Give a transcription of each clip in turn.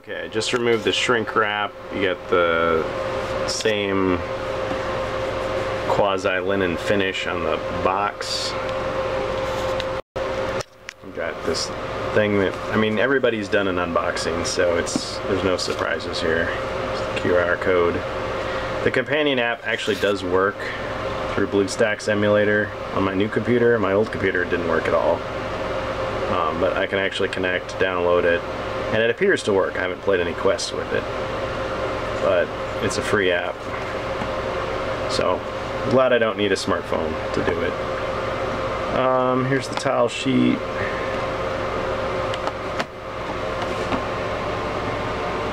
Okay, just remove the shrink wrap. You get the same quasi-linen finish on the box. We've got this thing that, I mean, everybody's done an unboxing, so there's no surprises here. It's the QR code. The companion app actually does work through BlueStacks emulator on my new computer. My old computer didn't work at all. But I can actually connect, download it, and it appears to work. I haven't played any quests with it, but it's a free app. So, I'm glad I don't need a smartphone to do it. Here's the tile sheet.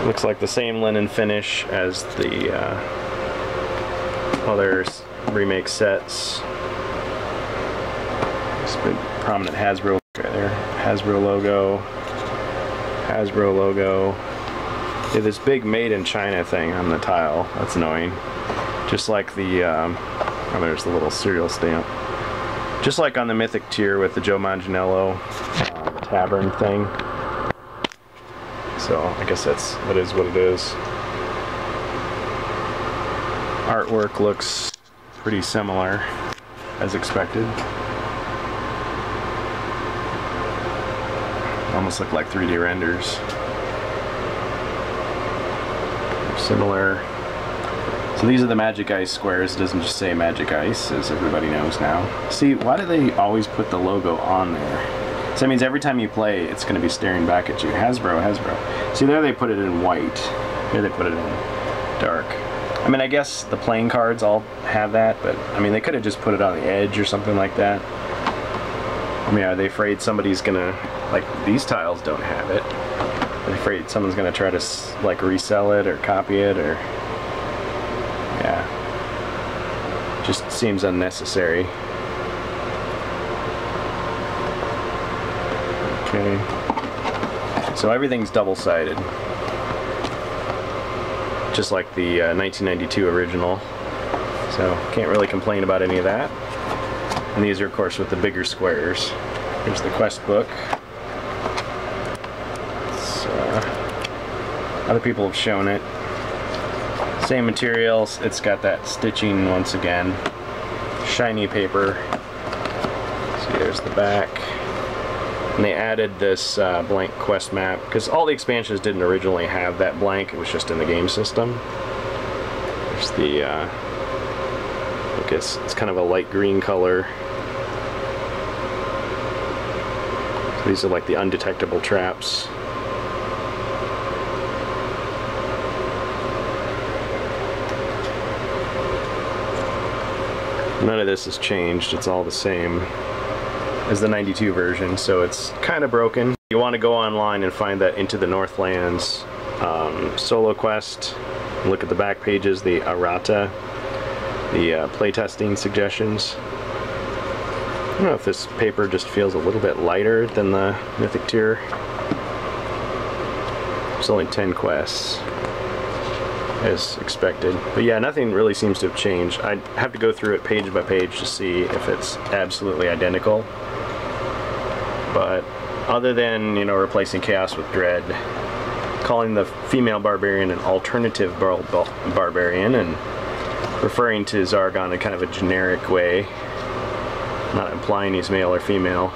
Looks like the same linen finish as the other remake sets. This big prominent Hasbro right there. Hasbro logo. Hasbro logo. Yeah, this big made in China thing on the tile. That's annoying. Just like the oh, there's the little serial stamp. Just like on the Mythic tier with the Joe Manganiello tavern thing. So I guess that is what it is. Artwork looks pretty similar as expected. Almost look like 3D renders. Similar. So these are the Magic Ice squares. It doesn't just say Magic Ice, as everybody knows now. See, why do they always put the logo on there? So that means every time you play, it's going to be staring back at you. Hasbro, Hasbro. See, there they put it in white. Here they put it in dark. I mean, I guess the playing cards all have that, but I mean, they could have just put it on the edge or something like that. I mean, are they afraid somebody's gonna, like, these tiles don't have it. Are they afraid someone's gonna try to, like, resell it or copy it, or... Yeah. Just seems unnecessary. Okay. So everything's double-sided. Just like the 1992 original. So, can't really complain about any of that. And these are, of course, with the bigger squares. Here's the quest book. Other people have shown it. Same materials. It's got that stitching once again. Shiny paper. See, there's the back. And they added this blank quest map, because all the expansions didn't originally have that blank. It was just in the game system. There's the... I guess it's kind of a light green color. So these are like the undetectable traps. None of this has changed. It's all the same as the 92 version, so it's kind of broken. You want to go online and find that Into the Northlands solo quest. Look at the back pages, the errata, the playtesting suggestions. I don't know if this paper just feels a little bit lighter than the Mythic tier. It's only 10 quests, as expected. But yeah, nothing really seems to have changed. I'd have to go through it page by page to see if it's absolutely identical. But other than, you know, replacing Chaos with Dread, calling the female barbarian an alternative barbarian, and referring to Zargon in kind of a generic way, not implying he's male or female,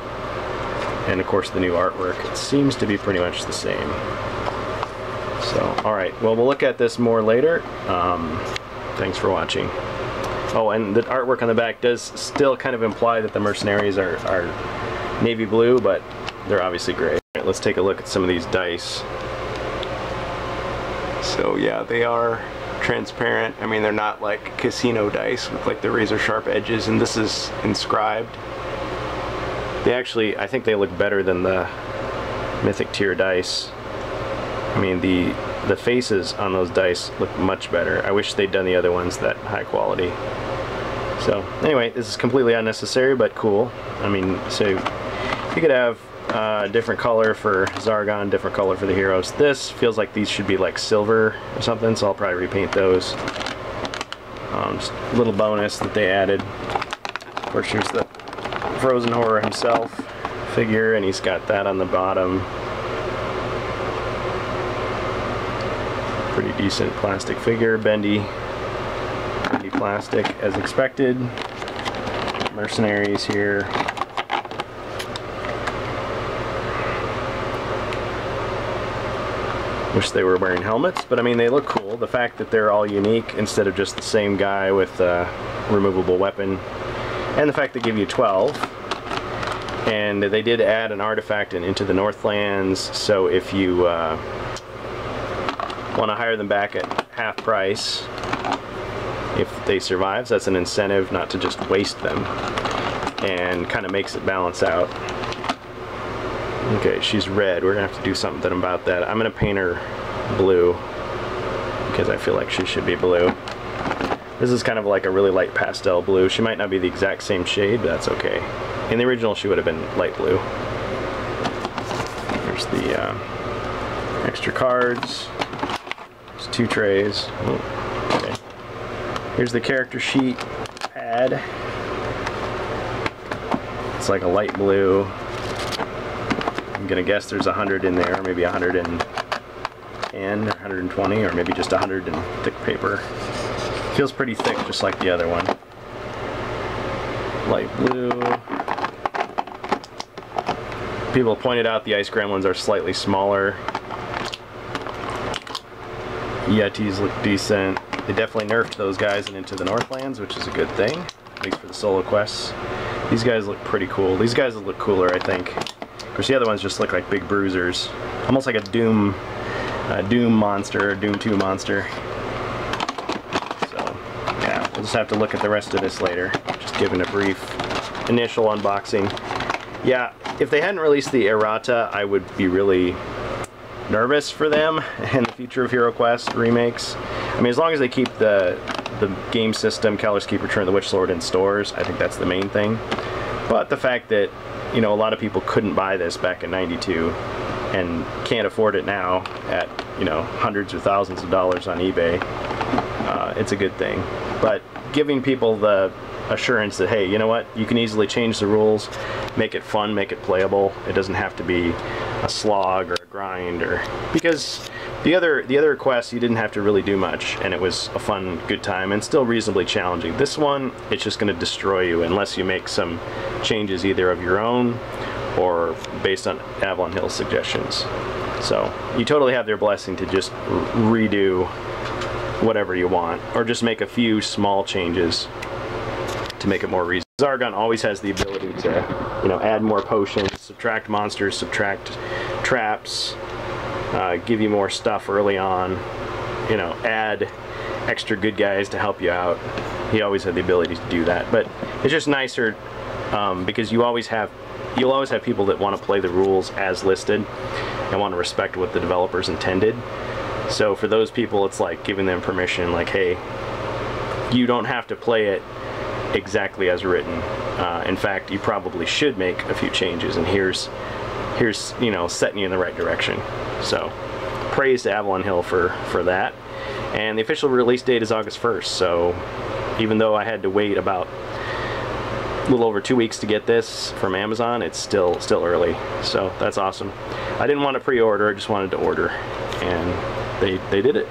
and of course the new artwork, it seems to be pretty much the same. So, alright, well, we'll look at this more later. Thanks for watching. Oh, and the artwork on the back does still kind of imply that the mercenaries are navy blue, but they're obviously gray. Alright, let's take a look at some of these dice. So yeah, they are transparent. I mean, they're not like casino dice with like the razor sharp edges, and this is inscribed. They actually, I think they look better than the Mythic tier dice. I mean, the faces on those dice look much better. I wish they'd done the other ones that high quality. So anyway, this is completely unnecessary, but cool. I mean, so you could have different color for Zargon, different color for the heroes. This feels like these should be like silver or something, so I'll probably repaint those. Just a little bonus that they added. Of course, here's the Frozen Horror himself figure, and he's got that on the bottom. Pretty decent plastic figure, bendy plastic as expected. Mercenaries here. Wish they were wearing helmets, but I mean, they look cool. The fact that they're all unique instead of just the same guy with a removable weapon, and the fact they give you 12. And they did add an artifact in Into the Northlands, so if you want to hire them back at half price, if they survive, so that's an incentive not to just waste them, and kind of makes it balance out. Okay, she's red. We're gonna have to do something about that. I'm gonna paint her blue because I feel like she should be blue. This is kind of like a really light pastel blue. She might not be the exact same shade, but that's okay. In the original, she would have been light blue. There's the extra cards. There's 2 trays. Oh, okay. Here's the character sheet pad. It's like a light blue. I'm gonna guess there's 100 in there, maybe 110, or 120, or maybe just 100 in thick paper. Feels pretty thick, just like the other one. Light blue. People pointed out the Ice Gremlins are slightly smaller. Yetis look decent. They definitely nerfed those guys in Into the Northlands, which is a good thing, at least for the solo quests. These guys look pretty cool. These guys look cooler, I think. Of course, the other ones just look like big bruisers. Almost like a Doom monster, Doom 2 monster. So, yeah, we'll just have to look at the rest of this later. Just giving a brief initial unboxing. Yeah, if they hadn't released the errata, I would be really nervous for them and the future of HeroQuest remakes. I mean, as long as they keep the game system, Keller's Keep, Return of the Witch Sword in stores, I think that's the main thing. But the fact that, you know, a lot of people couldn't buy this back in '92 and can't afford it now at, you know, hundreds or thousands of dollars on eBay, it's a good thing. But giving people the assurance that, hey, you know what, you can easily change the rules, make it fun, make it playable. It doesn't have to be a slog or a grind, or because the other quests you didn't have to really do much, and it was a fun, good time, and still reasonably challenging. This one, it's just going to destroy you unless you make some changes either of your own or based on Avalon Hill's suggestions. So you totally have their blessing to just redo whatever you want, or just make a few small changes to make it more reasonable. Zargon always has the ability to, you know, add more potions, subtract monsters, subtract traps, give you more stuff early on, you know, add extra good guys to help you out. He always had the ability to do that, but it's just nicer because you'll always have people that want to play the rules as listed and want to respect what the developers intended. So for those people, it's like giving them permission, like, hey, you don't have to play it exactly as written. In fact, you probably should make a few changes, and here's you know, setting you in the right direction. So praise to Avalon Hill for that. And the official release date is August 1st, so even though I had to wait about a little over 2 weeks to get this from Amazon, it's still early, so that's awesome. I didn't want to pre-order, I just wanted to order, and they did it.